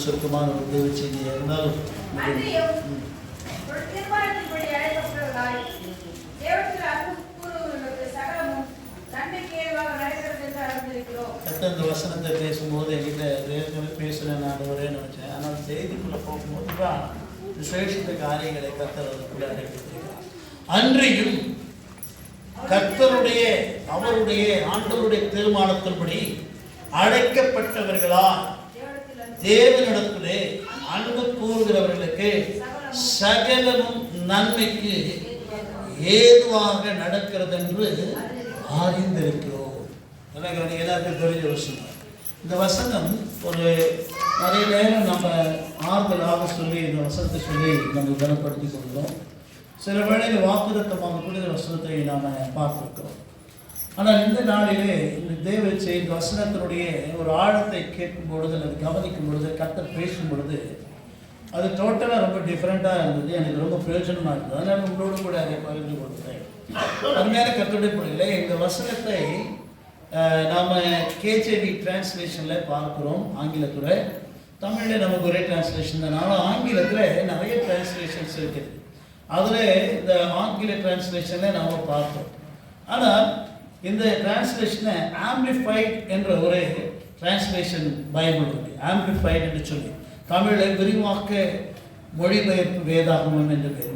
சுருக்கமான ஒரு தேவ செய்தியாக இருந்தாலும் இந்த வசனத்தை பேசும்போது என்கிட்ட பேசுகிறேன் நான் ஒரே நினைச்சேன். ஆனால் செய்திக்குள்ளே போகும்போது தான் விசேஷித்த காரியங்களை கர்த்தர் அடைக்கிறார். அன்றையும் கர்த்தருடைய அவருடைய ஆண்டவருடைய தீர்மானத்தின்படி அழைக்கப்பட்டவர்களா தேவனிடத்திலே அன்பு கூறுகிறவர்களுக்கு சகலமும் நன்மைக்கு ஏதுவாக நடக்கிறது என்று அறிந்திருக்கிறோம். எல்லாருக்கும் தெரிஞ்ச வசனம். இந்த வசனம் ஒரு நிறைய நேரம் நம்ம ஆறுதலாக சொல்லி இந்த வசனத்தை சொல்லி நம்ம கனப்படுத்தி கொள்கிறோம். சில வேளையில் வாக்குத்தத்தமாக கூட இந்த வசனத்தை நாம் பார்த்துருக்கிறோம். ஆனால் இந்த நாளிலே இந்த தேவ செய்தி வசனத்தினுடைய ஒரு ஆழத்தை கேட்கும் பொழுது அல்லது கவனிக்கும் பொழுது கர்த்தர் பேசும் பொழுது அது டோட்டலாக ரொம்ப டிஃப்ரெண்ட்டாக இருந்தது. எனக்கு ரொம்ப பிரயோஜனமாக இருந்தது. அதனால் உங்களோடு கூட அதை பகிர்ந்து கொடுத்தேன். அருமையான கர்த்தருடைய பிள்ளைகளே, இந்த வசனத்தை நாம் கேஜேவி டிரான்ஸ்லேஷனில் பார்க்குறோம். ஆங்கிலத்தில் தமிழில் நமக்கு ஒரே டிரான்ஸ்லேஷன் தான். ஆனால் ஆங்கிலத்தில் நிறைய டிரான்ஸ்லேஷன்ஸ் இருக்குது. அதில் இந்த ஆங்கில டிரான்ஸ்லேஷனில் நாம் பார்த்தோம். ஆனால் இந்த டிரான்ஸ்லேஷனை ஆம்பிளிஃபைட் என்ற ஒரு டிரான்ஸ்லேஷன் பைபிள் இருக்குது. ஆம்பிளிஃபைட் என்று சொல்லி தமிழில் விரிவாக்க மொழிபெயர்ப்பு வேதாகமம் என்று பேர்.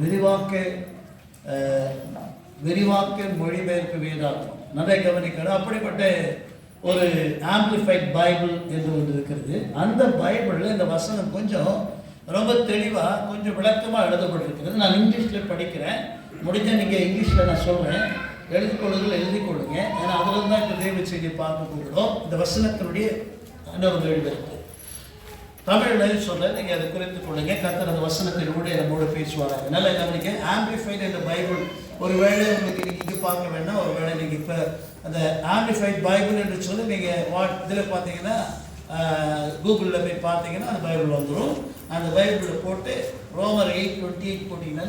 விரிவாக்க மொழிபெயர்ப்பு வேதாகமம் நிறைய கவனிக்கணும். அப்படிப்பட்ட ஒரு ஆம்பிளிஃபைட் பைபிள் என்று ஒன்று இருக்கிறது. அந்த பைபிளில் இந்த வசனம் கொஞ்சம் ரொம்ப தெளிவாக கொஞ்சம் விளக்கமாக எழுதப்பட்டிருக்கிறது. நான் இங்கிலீஷில் படிக்கிறேன். முடிஞ்சால் நீங்கள் இங்கிலீஷில் நான் சொல்கிறேன், எழுதி கொள்ளுங்க. ஏன்னா அதில் தான் இப்போ தேவ செய்தியை பார்க்க போகிறோம். இந்த வசனத்தினுடைய ஒரு எழுதிருக்கு. தமிழில் சொல்ல நீங்கள் அதை குறித்து கொள்ளுங்க. கர்த்தர் அந்த வசனத்தினுடைய நம்மோடு பேசுவாராங்க. நல்லா கவனிக்க. ஆம்பிளிஃபைட் என்ற பைபிள் ஒரு வேளை உங்களுக்கு நீங்கள் இங்கே பார்க்க வேண்டாம். ஒரு வேளை நீங்கள் இப்போ அந்த ஆம்பிளிஃபைட் பைபிள் என்று சொல்லி நீங்கள் இதில் பார்த்தீங்கன்னா கூகுளில் போய் பார்த்தீங்கன்னா அந்த பைபிள் வந்துடும். அந்த பைபிளில் போட்டு ரோமர் 8:28 போட்டிங்கன்னா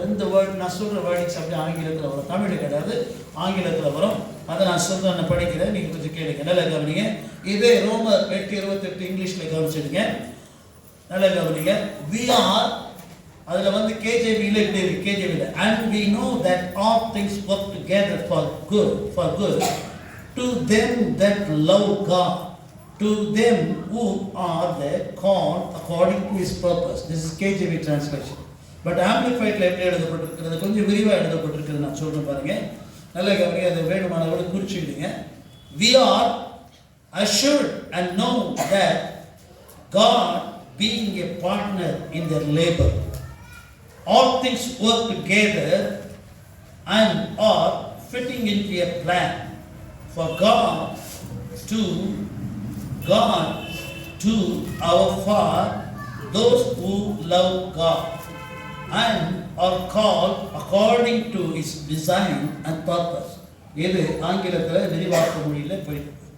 இந்த வேர்டு நான் சொல்கிற வேர்டிங்ஸ் அப்படியே ஆங்கிலத்தில் வரும். தமிழ் கிடையாது, ஆங்கிலத்தில் வரும். அதை நான் சொல்கிறேன், நான் படிக்கிறேன், நீங்கள் கொஞ்சம் கேளுங்க. நல்லா கவனிங்க. இதே ரோமர் 8:28 இங்கிலீஷில் கவனிச்சிடுங்க. நல்லா கவனிங்க. வி ஆர் அதில் வந்து கேஜேவியில் இப்படி இருக்கு. கேஜேவியில் and we know that all things work together for good to them that love God, to them who are the called according to his purpose. This is KJV translation. But amplified எப்படி எழுதப்பட்டிருக்கிறது, கொஞ்சம் விரிவாக எழுதப்பட்டிருக்கிறது. நான் சொல்கிறேன் பாருங்க, நல்ல கவனிங்க. அதை வேணுமானவோடு குறிச்சிடுங்க. We are assured and know that God being a partner in their labor, all things work together and are fitting into a plan for God to our far those who love God and are called according to his design and purpose. இது ஆங்கிலத்தில் விரிவாக்க மொழியில்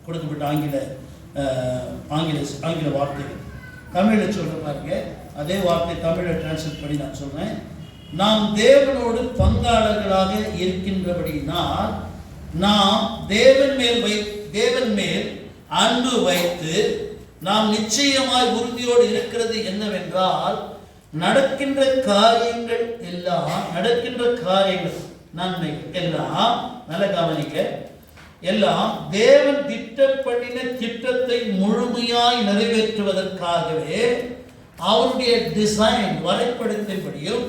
கொடுக்கப்பட்ட ஆங்கில வார்த்தைகள். தமிழில் சொல்ற பாருங்க, அதே வார்த்தை தமிழில் டிரான்ஸ்லேட் பண்ணி நான் சொல்றேன். நாம் தேவனோடு பங்காளர்களாக இருக்கின்றபடினால் நாம் தேவன் மேல் அன்பு வைத்து நாம் நிச்சயமாய் உறுதியோடு இருக்கிறது என்னவென்றால் நடக்கின்ற காரியங்கள் நன்மைகள் எல்லாம் நல்ல கவனிக்க எல்லாம் தேவன் திட்டப்படின திட்டத்தை முழுமையாய் நிறைவேற்றுவதற்காகவே அவருடைய டிசைன் வரைபடத்தின்படியும்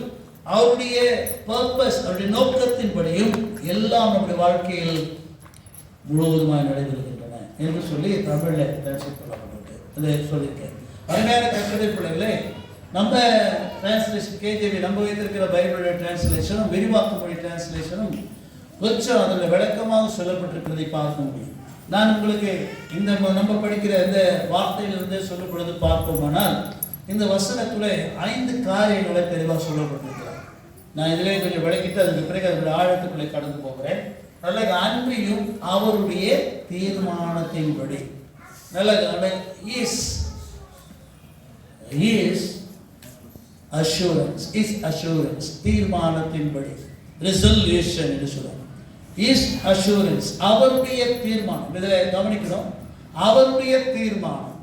அவருடைய பர்பஸ் அவருடைய நோக்கத்தின்படியும் எல்லாம் நம்முடைய வாழ்க்கையில் முழுவதுமாய் நடைபெறுகின்றன என்று சொல்லி தமிழில் டிரான்ஸ்லேட் பண்ணப்பட்டு அதை சொல்லியிருக்கேன். அருமையான கர்த்தருடைய பிள்ளைகளே, நம்ம டிரான்ஸ்லேஷன் கேஜேவி நம்ம வைத்திருக்கிற பைபிளுடைய டிரான்ஸ்லேஷனும் விரிவாக்க மொழி டிரான்ஸ்லேஷனும் கொஞ்சம் அதில் விளக்கமாக சொல்லப்பட்டிருக்கிறதை பார்க்க முடியும். நான் உங்களுக்கு இந்த நம்ம படிக்கிற இந்த வார்த்தையிலிருந்து சொல்லப்படுவது பார்ப்போமானால் இந்த வசனத்தில் 5 காரியங்களை தெளிவாக சொல்லப்பட்டிருக்கிறார். நான் இதிலே கொஞ்சம் விளக்கிட்டு அதுக்கு பிறகு அதனுடைய ஆழத்துக்குள்ளே கடந்து போகிறேன். நல்ல அன்பியும் அவருடைய தீர்மானத்தின்படி நல்ல அஷூரன்ஸ் தீர்மானத்தின்படி ரெசல்யூஷன் என்று சொல்லுவாங்க. அஷூரன்ஸ் அவருடைய தீர்மானம். இதில் கவனிக்கணும், அவருடைய தீர்மானம்.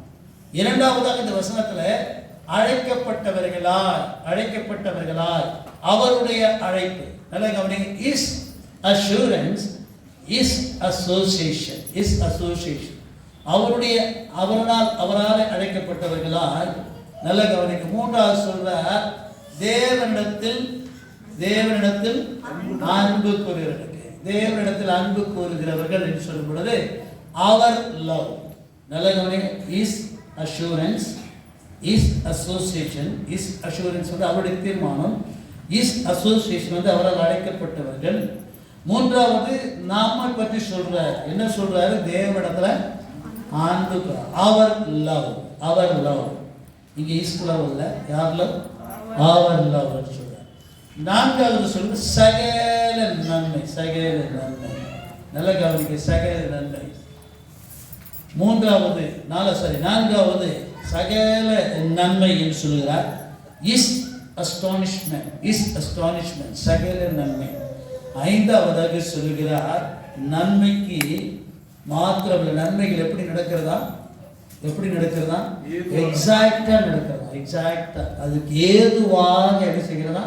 இரண்டாவதாக இந்த வசனத்துல அழைக்கப்பட்டவர்களாய் அவருடைய அழைப்பு. நல்லா கவனிங்க. Is assurance, is association, is association. அவரால் அழைக்கப்பட்டவர்களால். நல்ல கவனிக்க. மூன்றாவது சொல்றார் தேவனிடத்தில் அன்பு கூறுகிறவர்கள். தேவனிடத்தில் அன்பு கூறுகிறவர்கள் என்று சொல்லும் பொழுது அவர் லவ். நல்ல கவனிக்க. Is assurance, is association. Is assurance வந்து அவருடைய தீர்மானம், இஸ் அசோசியேஷன் வந்து அவரால் அழைக்கப்பட்டவர்கள். மூன்றாவது நாம பற்றி சொல்றார். என்ன சொல்றாரு? தேவனிடத்துல அன்பு. அவர் லவ், அவர் லவ். இங்க இஸ் லவ் இல்ல, யார் லவ்? அவர் லவ் சொல்றார். நான்காவது சொல்றது சகல நன்மை, சகல நன்மை. நல்ல கவனிக்க. சகல நன்மை. நான்காவது சகல நன்மை என்று சொல்கிறார். இஸ் அஸ்டானிஷ்மென்ட், இஸ் அஸ்டானிஷ்மென்ட், சகல நன்மை. ஐந்தாவதாக சொல்கிறார் நன்மைக்கு மாத்திரம். நன்மைகள் எப்படி நடக்கிறதா? எக்ஸாக்டா நடக்கிறதா? எக்ஸாக்டா அதுக்கு ஏதுவாக என்ன செய்கிறதா?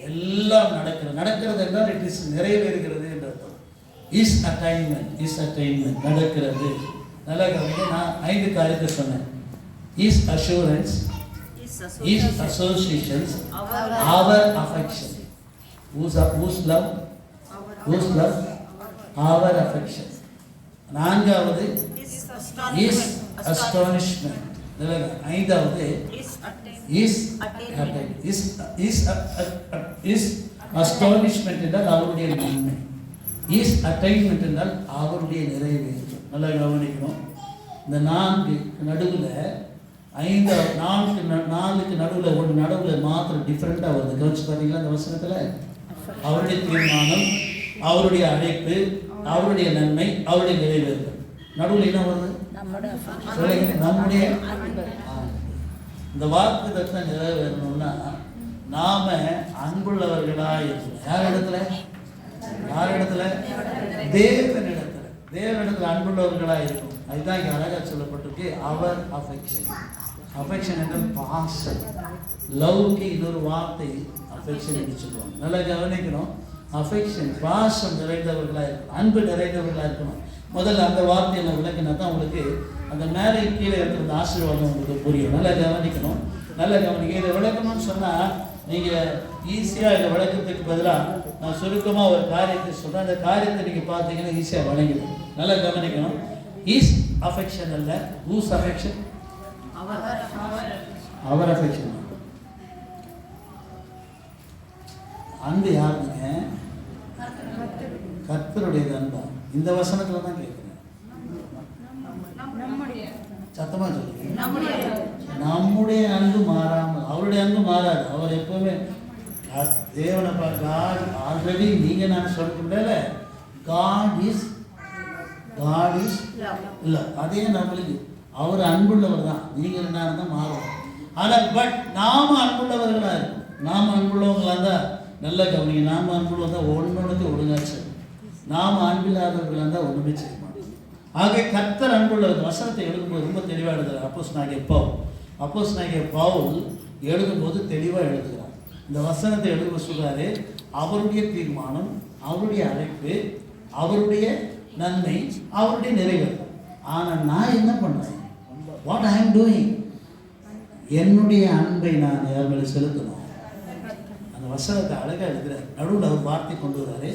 எல்லாம் நடக்கிறது என்றால் இட் இஸ் நிறைவேறுகிறது என்று அர்த்தம். இஸ் அட்டைன்மெண்ட் நடக்கிறது. நல்லா கவனிங்க. நான் 5 காரியத்தை சொன்னேன். His assurance, his associations, our affection. whose love, our affection. நான்காவது is astonishment. ஐந்தாவது is astonishment என்றால் அவருடைய நன்மை. is attainment என்றால் அவருடைய நிறைவேற்று. நல்லா கவனிக்கணும். இந்த 4 நடுவில் 4க்கு நடுவில் ஒரு நடுவில் மாத்திரம் டிஃப்ரெண்டாக வருது. கவனிச்சு பார்த்தீங்களா இந்த வசனத்தில்? அவருடைய தீர்மானம், அவருடைய அழைப்பு, அவருடைய நன்மை, அவருடைய நிறைவேறு. நடுவில் என்ன வருது? நம்முடைய. இந்த வாக்கு தத்துவம் நிறைவேறணும்னா நாம அன்புள்ளவர்களாக இருக்கணும். யார் இடத்துல? தேவனிடத்தில் அன்புள்ளவர்களாக இருக்கும். அதுதான் இங்கே அழகாக சொல்லப்பட்டிருக்கு. அவர் அஃபெக்ஷன். அஃபெக்ஷன் என்ற பாசம். லவ்க்கு இன்னொரு வார்த்தை அஃபெக்ஷன் என்று சொல்லுவாங்க. நல்லா கவனிக்கணும். அஃபெக்ஷன் பாசம் நிறைந்தவர்களாக இருக்கணும், அன்பு நிறைந்தவர்களாக இருக்கணும். முதல்ல அந்த வார்த்தையை விளக்கினா தான் உங்களுக்கு அந்த மேலே கீழே இருக்கிற ஆசீர்வாதம் உங்களுக்கு புரியும். நல்லா கவனிக்கணும். நல்லா கவனிக்க. இதை விளக்கணும்னு சொன்னால் நீங்கள் ஈஸியாக இதை விளக்கத்துக்கு பதிலாக நான் சுருக்கமாக ஒரு காரியத்தை சொல்கிறேன். அந்த காரியத்தை நீங்கள் பார்த்தீங்கன்னா ஈஸியாக வழங்கிடும். நல்லா கவனிக்கணும். இஸ் அஃபெக்ஷன் அல்ல, ஹூஸ் அஃபெக்ஷன்? அவர் அஃபெக்ஷன். அன்பு யாருங்க? கர்த்தருடைய அன்பா? இந்த வசனத்துல தான் கேட்கிறேன். சத்தமா சொல்லுங்க. நம்முடைய அன்பு மாறாமல், அவருடைய அன்பு மாறாது. அவர் எப்பவுமே தேவனை காட் ஆல்ரெடி நீங்க நான் சொல்ல முடியல. காட் இஸ் இல்லை, அதே நம்மளுக்கு அவர் அன்புள்ளவர் தான். நீங்கள் நான் தான் மாறுவோம். ஆனால் பட் நாம அன்புள்ளவர்களாக இருக்கும். நாம் அன்புள்ளவங்களாக இருந்தால் நல்ல கவனிங்க. நாம் அன்புள்ளவங்க தான் ஒன்னொன்றுக்கு ஒழுங்காச்சு. நாம் அன்பில்லாதவர்களாக இருந்தால் ஒன்றுமே செய்ய மாட்டோம். ஆகவே கர்த்தர் அன்புள்ளவர். வசனத்தை எழுதும்போது ரொம்ப தெளிவாக எழுதுகிறார். அப்போஸ்தலனாகிய பவுல் எழுதும்போது தெளிவாக எழுதுகிறார். இந்த வசனத்தை எழுதும்போது சொல்றாரு, அவருடைய தீர்மானம், அவருடைய அழைப்பு, அவருடைய நன்மை, அவருடைய நிறைவேறு. ஆனால் நான் என்ன பண்ணுறேன்? What I am doing? என்னுடைய அன்பை நான் யார் மேலே செலுத்தணும். அந்த வசனத்தை அழகாக எழுதுகிறார். நடுவில் அவர் வார்த்தை கொண்டு வர்றாரு.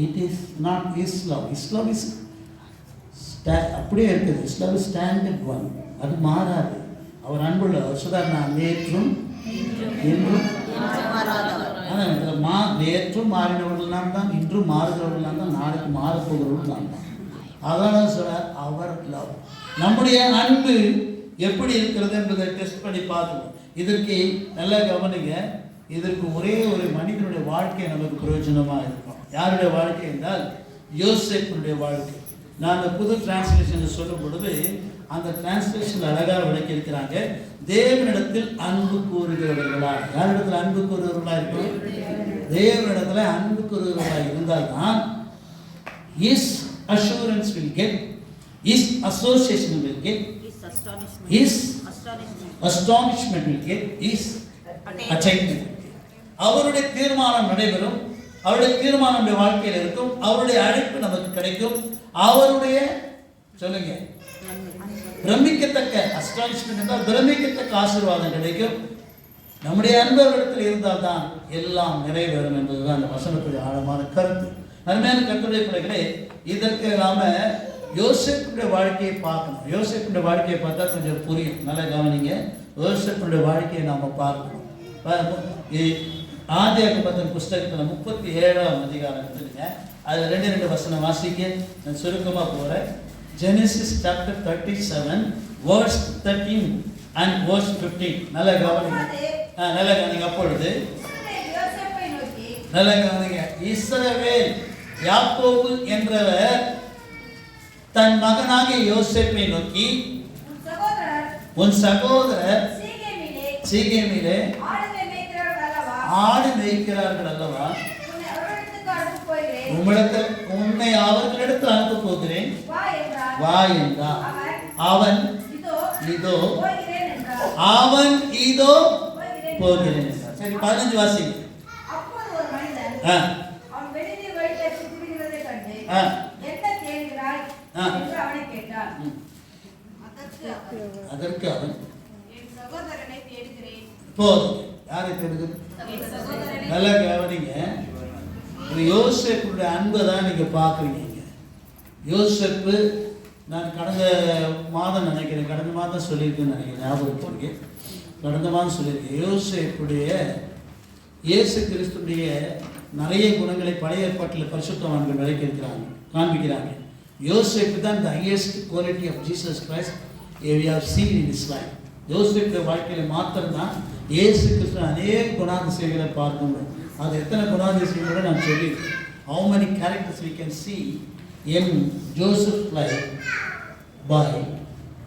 It is not Islam. Islam is அப்படியே இருக்குது. இஸ்லாம் இஸ் ஸ்டாண்டர்ட் ஒன். அது மாறாது. அவர் அன்புள்ள சொல்றார், நான் நேற்றும் இன்றும். நேற்றும் மாறினவர்கள் நான் தான், இன்றும் மாறுகிறவர்கள் நான் தான், நாளைக்கு மாறப்போகிறவர்கள் நான் தான். அதான் சொல்றார் அவர் லவ். நம்முடைய அன்பு எப்படி இருக்கிறது என்பதை டெஸ்ட் பண்ணி பார்க்கணும். இதற்கு நல்லா கவனிங்க. இதற்கு ஒரே ஒரு மனிதனுடைய வாழ்க்கை நமக்கு பிரயோஜனமாக இருக்கும். யாருடைய வாழ்க்கை என்றால் யோசேப்புடைய வாழ்க்கை. நான் அந்த புது டிரான்ஸ்லேஷன் சொல்லும் பொழுது அந்த டிரான்ஸ்லேஷன் அழகாக விளக்கி இருக்கிறாங்க. தேவனிடத்தில் அன்பு கூறுகிறவர்களா? யாரிடத்தில் அன்பு கூறுகிறவர்களா இருக்கும்? தேவனிடத்தில் அன்பு கூறுகிறவர்களா இருந்தால்தான் his assurance will get, his association will get, his astonishment will get is attained. அவருடைய தீர்மானம் நடைபெறும், அவருடைய தீர்மானம் நம்முடைய வாழ்க்கையில் இருக்கும், அவருடைய அழைப்பு நமக்கு கிடைக்கும், அவருடைய சொல்லுங்க பிரமிக்கத்தக்க அஸ்டானிஷ்மென்ட் என்றால் பிரமிக்கத்தக்க ஆசீர்வாதம் கிடைக்கும். நம்முடைய அன்பர்களிடத்தில் இருந்தால் தான் எல்லாம் நிறைவேறும் என்பதுதான் அந்த வசனத்துடைய ஆழமான கருத்து. அருமையான கர்த்தருடைய பிள்ளைகளே, இதற்கு நாம யோசேப்புடைய வாழ்க்கையை பார்க்கணும். யோசேப்புடைய வாழ்க்கையை பார்த்தா கொஞ்சம் புரியும். நல்லா கவனிங்க. யோசேப்புடைய வாழ்க்கையை நாம பார்க்கணும். ஆதியாகமத்தின் புஸ்தகத்தில் 37ஆம் அதிகாரம் இருக்குதுங்க. அதில் 2 வசனம் வாசிக்க நான் சுருக்கமாக போகிறேன். Genesis chapter 37 verse 13 and verse 15. நல்லா கவனிங்க. நல்லா கவனிங்க. அப்பொழுது நல்லா கவனிங்க. இஸ்ரவேல் யாக்கோபு என்றவர் தன் மகனாகிய யோசேப்பை நோக்கி, உன் சகோதரர் சீகேமிலே ஆடு மேய்க்கிறார்கள் அல்லவா, உன்னை அவர்களிடத்தில் அனுப்ப போகிறேன், வா என்றார். அவன் இதோ போகிறேன் என்றார். சரி, 15 வாசி. அதற்கு அவன் போதும். யாரை தேடுகிறது? நல்லா கவனிங்க. யோசேப்புடைய அன்பை தான் நீங்க பார்க்குறீங்க. யோசேப்பு நான் கடந்த மாதம் நினைக்கிறேன், கடந்த மாதம் சொல்லியிருக்கேன்னு நினைக்கிறேன், ஞாபகம் கடந்த மாதம் சொல்லியிருக்கேன். யோசேப்புடைய இயேசு கிறிஸ்துடைய நிறைய குணங்களை பழைய ஏற்பாட்டில் பரிசுத்தவான்கள் விளக்கியிருக்கிறாங்க, காண்பிக்கிறாங்க. யோசேப்பு தான் the highest quality of Jesus Christ we have seen in his life. யோசேப்புடைய வாழ்க்கையில் மாத்திரம்தான் இயேசு கிறிஸ்து அநேக குணாதிசயங்களை பார்க்க முடியும். அது எத்தனை குணாதிசயங்களை நான் சொல்லியிருக்கேன். How many characters we can see in Joseph's life by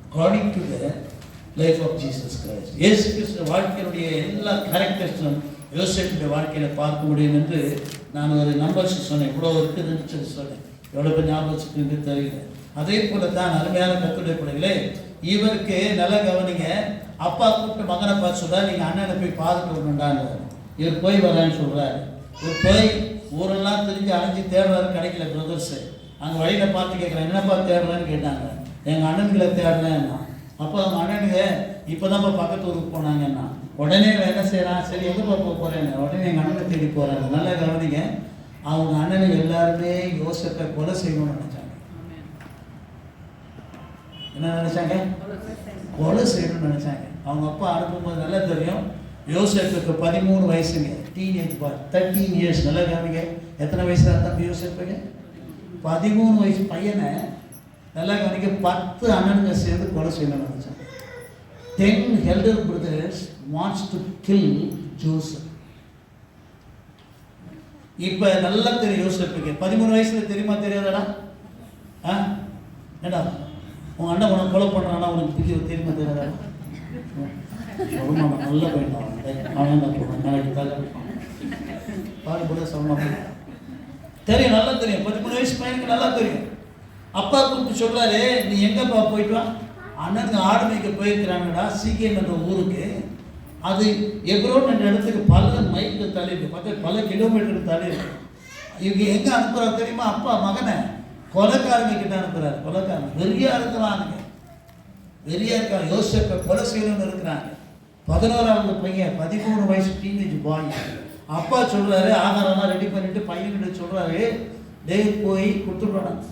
according to the life of Jesus Christ. இயேசு கிறிஸ்து வாழ்க்கையினுடைய எல்லா கேரக்டர்ஸும் யோசேப்புடைய வாழ்க்கையில் பார்க்க முடியும் என்று நான் ஒரு நம்பர்ஸ் சொன்னேன். இவ்வளோ இருக்குதுன்னு சொல்லி சொன்னேன். எவ்வளோ பேர் ஞாபகம் தெரியல. அதே போல தான் அருமையான கர்த்தருடைய பிள்ளைகளே, இவருக்கு நல்லா கவனிங்க. அப்பா கூப்பிட்டு மகனை பார்த்து சொல்றாரு, நீங்கள் அண்ணனை போய் பார்த்துட்டு வரணுண்டாங்க. இவர் போய் வரேன்னு சொல்கிறாரு. இவர் போய் ஊரெல்லாம் தெரிஞ்சு அலைஞ்சி தேடுறாரு, கிடைக்கல. பிரதர்ஸு அங்கே வழியில் பார்த்து கேட்குறேன், என்னப்பா தேடுறேன்னு கேட்டாங்க. எங்கள் அண்ணன்களை தேடுறேன்னா. அப்போ அவங்க அண்ணனுங்க இப்போ தான்ப்பா பக்கத்து ஊருக்கு போனாங்கன்னா. உடனே என்ன செய்கிறான், சரி எங்கே போக போகிறேன்னு உடனே எங்கள் அண்ணனை தேடி போகிறாங்க. நல்லா கவனிங்க. அவங்க அண்ணனுங்க எல்லாருமே யோசேப்பை கொலை செய்யணும்னு நினச்சாங்க. என்ன நினச்சாங்க? கொலை செய்யணும்னு நினச்சாங்க. அவங்க அப்பா அனுப்பும்போது நல்லா தெரியும். யோசேப்புக்கு 13 வயசுங்க, டீனேஜ் பார், 13 years. நல்லா கவனிங்க. எத்தனை வயசுல இருந்தால் யோசேப்புக்கு 13 வயசு பையனை நல்லா கவனிக்க 10 அண்ணனுங்க சேர்ந்து கொலை செய்யணும்னு நினச்சாங்க. 10 elder brothers wants to kill Joseph. இப்போ நல்லா தெரியும் யோசேப்புக்கு. 13 வயசுல தெரியுமா தெரியாதடா? ஏடா உன் அண்ணன் உனக்கு கொலை பண்ணுறான்னா உனக்கு தெரியுமா தெரியாதா? சொல்லுமா, நல்ல போயிட்டான் அவன் தான் போடுவேன் நாளைக்கு தலை பாரு கூட சொல்லணும். தெரியும், நல்லா தெரியும். 13 வயசு பையனுக்கு நல்லா தெரியும். அப்பா கூப்பிட்டு சொல்கிறாரு, நீ எங்கேப்பா போயிட்டு வா? அண்ணனுக்கு ஆடு மேய்க்க போயிருக்கிறாங்கடா சீக்கிரம் என்ற ஊருக்கு. அது எப்ரோன் என்ற இடத்துக்கு பல மைலுக்கு தள்ளி இருக்கு, பல கிலோமீட்டருக்கு தள்ளி இருக்கு. இவங்க எங்கே அனுப்புகிறாரு தெரியுமா? அப்பா மகனை கொலைக்காரங்க கிட்ட அனுப்புகிறாரு. கொலைக்காரங்க வெறியா இருக்கிறானுங்க, வெறியா இருக்காங்க. யோசேப்பை கொலை செய்யணும்னு இருக்கிறாங்க. 11வது பையன், 13 வயசு டீனேஜ் பாய். அப்பா சொல்கிறாரு, ஆகாரம்லாம் ரெடி பண்ணிட்டு பையன்கிட்ட சொல்கிறாரு, டேய் போய் கொடுத்துடுவாங்க.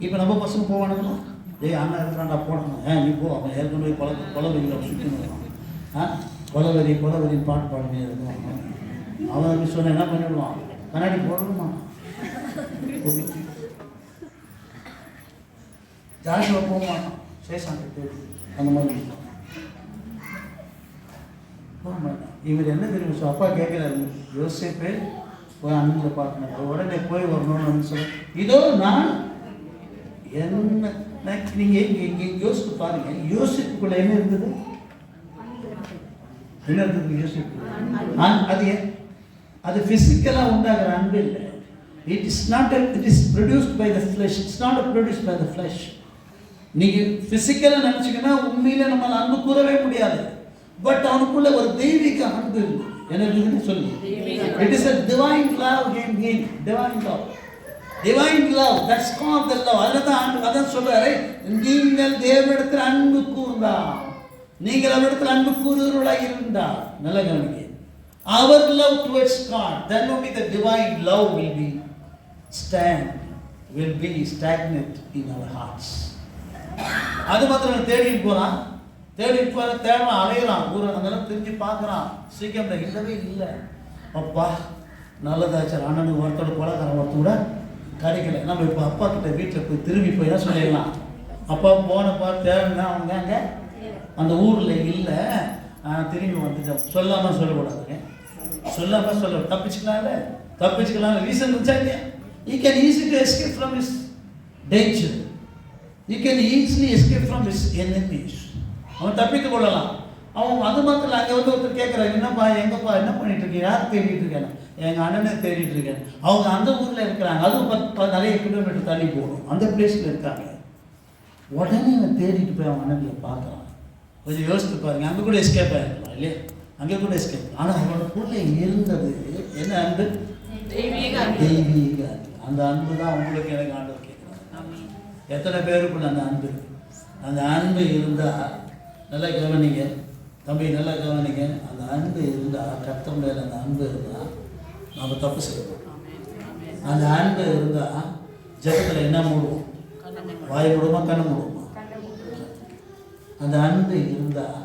இப்போ நம்ம பசங்க போவானுங்களா? டேய் அண்ணா இருக்கிறான்டா போடணும். நீ போ, அவன் ஏற்கனவே கொலவெறியில் சுற்றினுவான். கொலவெறின்னு பாட்டு பாடுங்க இருக்குவாங்க. அவன் அப்படி சொன்ன என்ன பண்ணிவிடுவான்? கண்ணாடி போடணுமா? ஜாஷுவா போக மாட்டான், சேஷாங்க தேடி அந்த மாதிரி போக மாட்டான். இவர் என்ன தெரியும்? ஸோ அப்பா கேட்குறாரு, யோசேப்பே போய் அண்ணங்களை பார்க்கணும், உடனே போய் வரணும்னு சொல்ல. இதோ நான் என்ன நீங்கள் இங்கே யோசித்து பாருங்க. யோசிப்புக்குள்ள என்ன இருந்தது? என்ன இருந்தது யோசிப்பு? அது ஃபிசிக்கலாக உண்டாகிற அன்பு இல்லை. It is produced by the flesh. It's not produced by the flesh. நீங்க பிசிக்கலா நினைச்சீங்கன்னா உண்மையில நம்மளால அன்பு கூறவே முடியாது. பட் அவனுக்குள்ள ஒரு தெய்வீக அன்பு என்ன சொல்லு, it is a divine love in him, divine love, divine love, that's called the love. அதான் சொல்றாரு, நீங்கள் தேவனிடத்தில் அன்பு கூர்ந்தால், நீங்கள் அவரிடத்தில் அன்பு கூறுகிறவர்களாக இருந்தால், நல்ல கவனிங்க, our love towards God, then only the divine love will be stagnant in our hearts. அது மாத்திரம் தேடிட்டு போறான், தேடுறான், அலையிறான், அதெல்லாம் தெரிஞ்சு பார்க்குறான், சீக்கிரம் இல்லவே இல்லை. அப்பா நல்லதாச்சார், அண்ணனுக்கு ஒருத்தோட பழக்காரன் ஒருத்த கூட கிடைக்கல. நம்ம இப்போ அப்பா கிட்ட வீட்டில் போய் திரும்பி போய் தான் சொல்லிடலாம், அப்பா போனப்பா தேவைன்னா அவங்க அங்கே அந்த ஊரில் இல்லை, திரும்பி வந்துட்டோம். சொல்லாமல் சொல்லக்கூடாதுங்க, சொல்லாமல் சொல்ல தப்பிச்சுக்கலாம். ரீசன் இருந்துச்சா இல்லையா? You can easily escape from his danger. You can easily escape from his enemies. அவன் தப்பித்து கொள்ளலாம். அவன் அது மாத்திரம் அங்கே வந்து ஒருத்தர் கேட்குறாங்க, என்னப்பா எங்கப்பா என்ன பண்ணிட்டு இருக்கீங்க, யார் தேடிட்டு இருக்கேன், எங்கள் அண்ணனை தேடிட்டு இருக்கேன். அவங்க அந்த ஊரில் இருக்கிறாங்க, அதுவும் நிறைய கிலோமீட்டர் தள்ளி போகணும், அந்த பிளேஸில் இருக்காங்க. உடனே அவன் தேடிட்டு போய் அவன் அண்ணனில் பார்க்குறான். கொஞ்சம் யோசித்து பாருங்க, அங்கே கூட எஸ்கேப் ஆகிருக்கலாம் இல்லையா, அங்கே கூட எஸ்கேப். ஆனால் அவனோட பொருளை இருந்தது என்ன அன்பு, தெய்வீக அன்பு. அந்த அன்பு தான் உங்களுக்கு எனக்கு ஆண்டவர் கேட்குறாங்க. எத்தனை பேருக்குள்ள அந்த அன்பு இருந்தால், நல்லா கவனிங்க தம்பி, நல்லா கவனிங்க, அந்த அன்பு இருந்தால், கர்த்தர் மேல அந்த அன்பு இருந்தால் நாம் தப்பு செய்வோம். அந்த அன்பு இருந்தால் ஜெபத்தில் என்ன மூடுவோம், வாய் மூடுமா கண்ணு மூடுவோமா? அந்த அன்பு இருந்தால்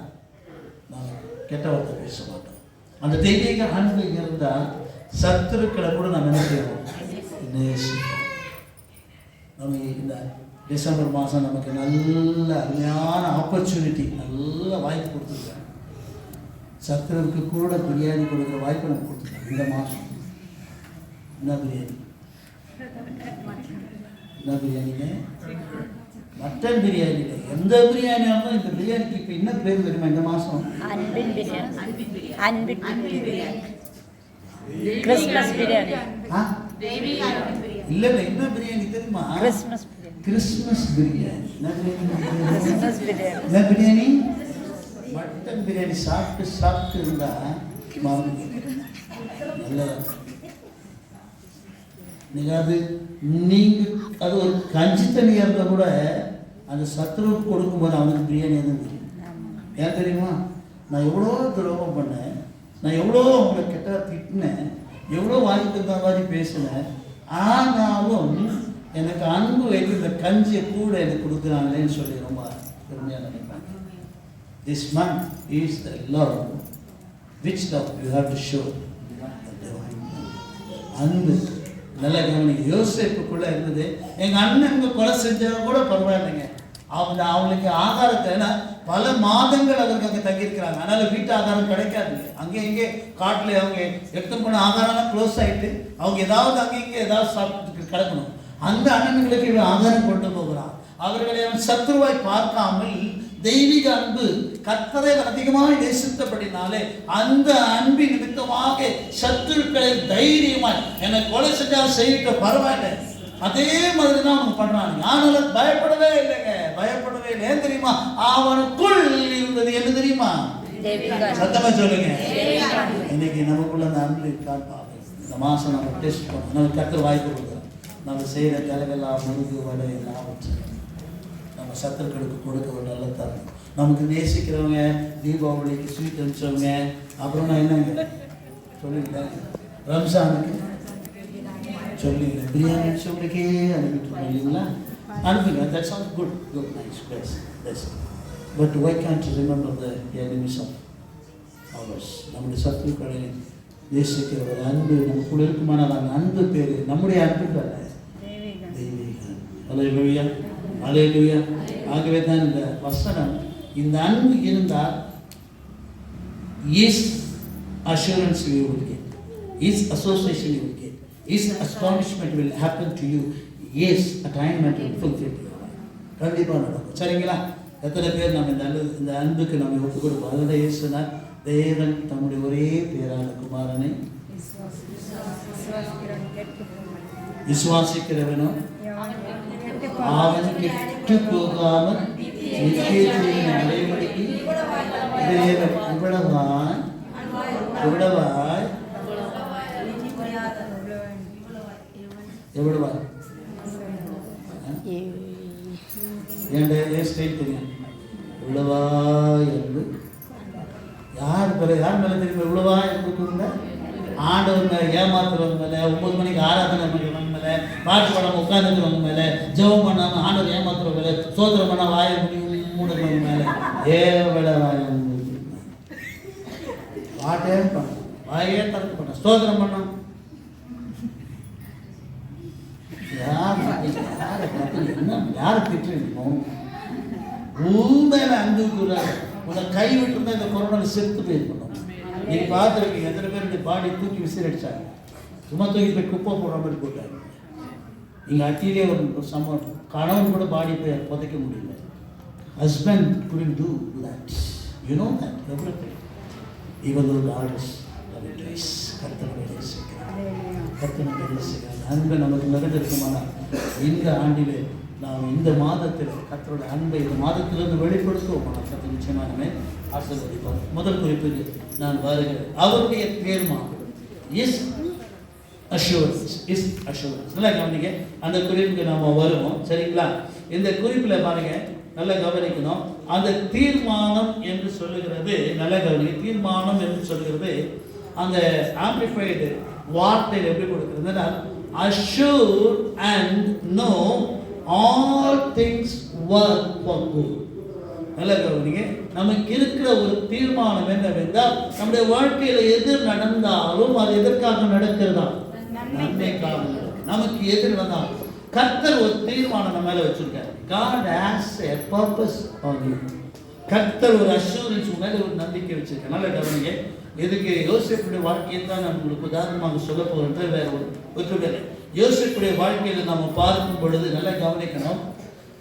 நாம் கெட்ட வார்த்தை பேச மாட்டோம். அந்த தெய்வீக அன்பு இருந்தால் சத்துருக்களை கூட நம்ம என்ன செய்வோம், நேசிப்போம். நம்ம இந்த டிசம்பர் மாதம் நமக்கு நல்ல அருமையான ஆப்பர்ச்சுனிட்டி, நல்ல வாய்ப்பு கொடுத்துருக்காங்க. சத்துருவுக்கு கூட பிரியாணி கொடுக்குற வாய்ப்பு நம்ம கொடுத்துருக்காங்க. இந்த மாதம் என்ன பிரியாணி, மட்டன் பிரியாணி இல்லை, எந்த பிரியாணியாலும் இந்த பிரியாணிக்கு இப்போ என்ன பேர் தெரியுமா? இந்த மாதம் கிறிஸ்மஸ் பிரியாணி. இல்லை என்ன பிரியாணி தெரியுமா? கிறிஸ்மஸ் பிரியாணி. என்ன பிரியாணி? மட்டன் பிரியாணி. சாப்பிட்டு இருந்தா நல்ல அது ஒரு கஞ்சி தண்ணியாக இருந்தால் கூட அந்த சத்துருவுக்கு கொடுக்கும்போது அவனுக்கு பிரியாணி தான் தெரியும். ஏன் தெரியுமா? நான் எவ்வளோ துரோகம் பண்ணேன், நான் எவ்வளோ அவங்களை கெட்ட திட்டினேன், எவ்வளோ வாங்கி தந்த மாதிரி பேசினேன், ஆனாலும் எனக்கு அன்பு வைத்து இந்த கஞ்சியை கூட எனக்கு கொடுக்குறாங்களேன்னு சொல்லி ரொம்ப பெருமையாக நினைப்பேன். This month is the love. Which love you have to show? அன்பு. நல்ல கவனிங்க, யோசேப்புக்குள்ளே இருந்தது. எங்கள் அண்ணன் கொலை செஞ்சவங்க கூட பரவாயில்லைங்க, அவங்களுக்கு ஆகாரத்தை பல மாதங்கள் அவருக்கு அங்கே தங்கியிருக்கிறாங்க. அதனால் வீட்டு ஆகாரம் கிடைக்காதுங்க. அங்கே இங்கே காட்டில் அவங்க எடுத்து போன ஆகாரம்லாம் க்ளோஸ் ஆகிட்டு அவங்க ஏதாவது அங்கே இங்கே ஏதாவது சாப்பிட்டு கிடக்கணும். அந்த அண்ணன்களுக்கு இவன் ஆகாரம் கொண்டு போகிறான். அவர்களை அவன் சத்ருவாய் பார்க்காமல் தெய்வீக அன்பு, கர்த்தரை அதிகமாக நேசித்தபடினாலே அந்த அன்பின் நிமித்தமாக சத்துருக்களை தைரியமாய் என்னை கொலை செஞ்சாலும் செய்யிட்ட பரவாயில்லை, அதே மாதிரி தான் அவங்க பண்றாங்க. ஆனாலும் பயப்படவே இல்லைங்க, பயப்படவே இல்லை. ஏன் தெரியுமா? அவனுக்குள் இருந்தது என்ன தெரியுமா? சத்தமா சொல்லுங்க. இன்னைக்கு நமக்குள்ள அந்த அன்பு இருக்கான்னு இந்த மாசம் நம்ம டெஸ்ட் பண்ணோம். நம்ம கர்த்தர் வாய்ப்பு கொடுக்குறோம். நம்ம செய்கிற கலகெல்லாம் முருகு வடை எல்லாவற்றையும் நம்ம சத்துருக்களுக்கு கொடுக்க ஒரு நல்ல தரம். நமக்கு நேசிக்கிறவங்க, தீபாவளிக்கு ஸ்வீட் அனுப்பிச்சவங்க, அப்புறம் நான் என்னங்க சொல்லியிருக்கேன், ரம்ஜானுக்கு சொல்லிங்க பிரியாணி அனுப்பிச்சவங்களுக்கே அனுப்பிட்டு இல்லைங்களா? அனுப்புங்க. That's all good, nice, best. But why can't you remember the enemies of ours? நம்முடைய சத்துருக்களை நேசிக்கிற ஒரு அன்பு நமக்குள்ள இருக்குமானால் அந்த அன்பு பேர் நம்முடைய அன்பு அல்ல, தெய்வீக. அல்லேலூயா, அல்லேலூயா. ஆகவே தான் இந்த வசனம், இந்த அன்பு இருந்தால் is assurance you will get, is association you will get, is astonishment will happen to you, is attainment will fulfil. கண்டிப்பாக நடக்கும். சரிங்களா? எத்தனை பேர் நம்ம இந்த அன்புக்கு நம்ம ஒப்பு கொடுப்போம்? அதோட இயேசுனார், தேவன் தம்முடைய ஒரே பேரான குமாரனை விசுவாசிக்கிறவனோ அவனுக்கு கெட்டு போகாமல் நித்திய ஜீவனை அடையும்படிக்கு இவ்வளவாய் எவ்வளவாய் என் ஸ்டைல் தெரியும். இவ்வளவாய் என்று யார் மேலே தெரியும்? இவ்வளவாய் என்று கூறுங்க. ஆண்டவர் மேலே, ஏமாத்துறவங்க மேலே, 9 மணிக்கு ஆராதனை பண்ணுறவங்க மேலே, பாட்டு படம் உட்காந்துக்கிறவங்க மேலே, ஜெபம் பண்ணாமல் ஆண்டவர் ஏமாத்துறவங்க மேலே, சோதரம் பண்ண வாயை மூடுறவங்க மேலே ஏவளவாய் பாட்டே பண்ண வாயே தரத்து பண்ண ஸ்தோத்திரம் பண்ண யாரை திட்டுறீங்க? உண்மையில அன்பு கூறாது. உன்னை கை விட்டுருந்தா இந்த கொரோனா செத்து போயிருக்கணும். நீ பார்த்துருக்கீங்க எத்தனை பேர் பாடி தூக்கி விசிறடிச்சாங்க. சும்மா தூக்கி போய் குப்பை போடுற மாதிரி போட்டாங்க. நீங்கள் அத்தியிலே ஒரு சம்பவம், கணவன் கூட பாடி போய் புதைக்க முடியல. Husband couldn't do that. You know that everything. Even though God is loving grace. கர்த்தர் வேலை செய்கிறார். அன்பை நமக்கு நிறைந்திருக்குமானால் இந்த ஆண்டிலே நாம் இந்த மாதத்தில் கர்த்தரோட அன்பை இந்த மாதத்திலிருந்து வெளிப்படுத்துவோம். கர்த்தர் நிச்சயமாகவே ஆசீர்வதிப்பார். முதல் குறிப்புக்கு நான் வருகிறேன். அவருடைய தீர்மானம் இஸ் அஷூரன்ஸ். நல்லா கவனிங்க. அந்த குறிப்புக்கு நாம் வருவோம். சரிங்களா? இந்த குறிப்பில் பாருங்க, நல்லா கவனிக்கணும். அந்த தீர்மானம் என்று சொல்லுகிறது, நல்லா கவனிக்க, தீர்மானம் என்று சொல்லுகிறது அந்த ஆம்பிளிஃபைடு வார்த்தையில் எப்படி கொடுக்குறதுன்னா, assure and know all things work for good. நல்லா கவனிங்க. நமக்கு இருக்கிற ஒரு தீர்மானம் என்னவென்றால், நம்முடைய வாழ்க்கையில் எது நடந்தாலும் அது எதற்காக நடக்கிறதா? நன்மைக்காக. நமக்கு எது நடந்தாலும் கர்த்தர் ஒரு தீர்மானம் நம்ம மேல வச்சிருக்காரு. God has a purpose on you. கர்த்தர் ஒரு அஷூரன்ஸ் மேல ஒரு நம்பிக்கை வச்சிருக்காரு. நல்லா கவனிங்க. இதுக்கு யோசேப்புடைய வாழ்க்கையை தான் நான் உங்களுக்கு உதாரணமாக சொல்ல போகிறேன். வேற ஒன்றுமில்லை. யோசேப்புடைய வாழ்க்கையில நம்ம பார்க்கும் பொழுது நல்லா கவனிக்கணும்.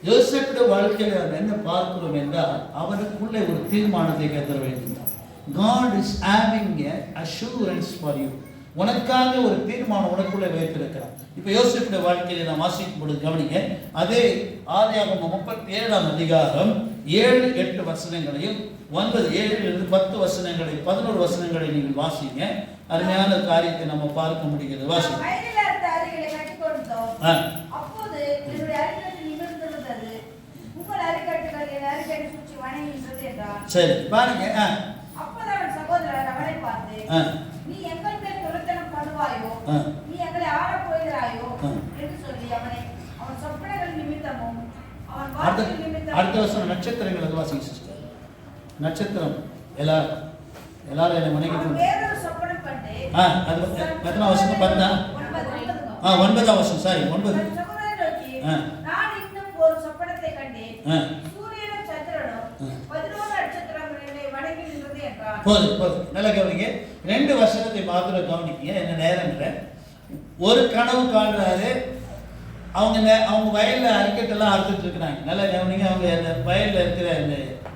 யோசேப்புடைய வாழ்க்கையில நம்ம என்ன பார்க்கிறோம் என்றால், அவனுக்குள்ளே ஒரு தீர்மானத்தை கர்த்தர் வைத்திருந்தார். God is having a assurance for you. உனக்காக ஒரு தீர்மானம் உனக்குள்ளே வைத்திருக்கிறார். இப்போ யோசேப்புடைய வாழ்க்கையில நாம் வாசிக்கும் பொழுது கவனிங்க. அதே ஆதியாகமம் 37ஆம் அதிகாரம் 7-8 வசனங்களையும் 7-10 வசனங்களை 11 வசனங்களை நீங்கள் வாசிங்க. அருமையான காரியத்தை நம்ம பார்க்க முடிகிறது. வாசிங்க. சரி பாருங்க. நீ எங்கள் மேல் துரத்தனம் பண்ணுவாயோ, நீ எங்களை ஆளப் போகிறாயோ என்று சொல்லி அவன் சொப்பனங்கள் நிமித்தமும் அவன் வார்த்தைகள் நிமித்தமும். அடுத்த வருஷம் நட்சத்திரங்கள் வாசிங்க சிஸ்டர். நட்சத்திரம் எல்லாரும் என்ன மனைவி வேறொரு சொப்பனம் கண்டு. அது எத்தனை வருஷம்? 9ஆம் வருஷம். சாரி 9. நான் இன்னும் ஒரு சொப்பனத்தை கண்டேன். சூரியனும் சந்திரனும் 11 நட்சத்திரங்களை வணங்கி நின்றது என்றான். போதும். நல்லா கவனிங்க. 2 வசனத்தை மாத்திரம் கவனிக்கீங்க. என்ன நேரங்கிற ஒரு கனவு காண்றாரு. அவங்க வயலில் அரிக்கட்டெல்லாம் அறுத்துட்டு இருக்கிறாங்க. நல்லா கவனிங்க. அவங்க அந்த வயலில் இருக்கிற அந்த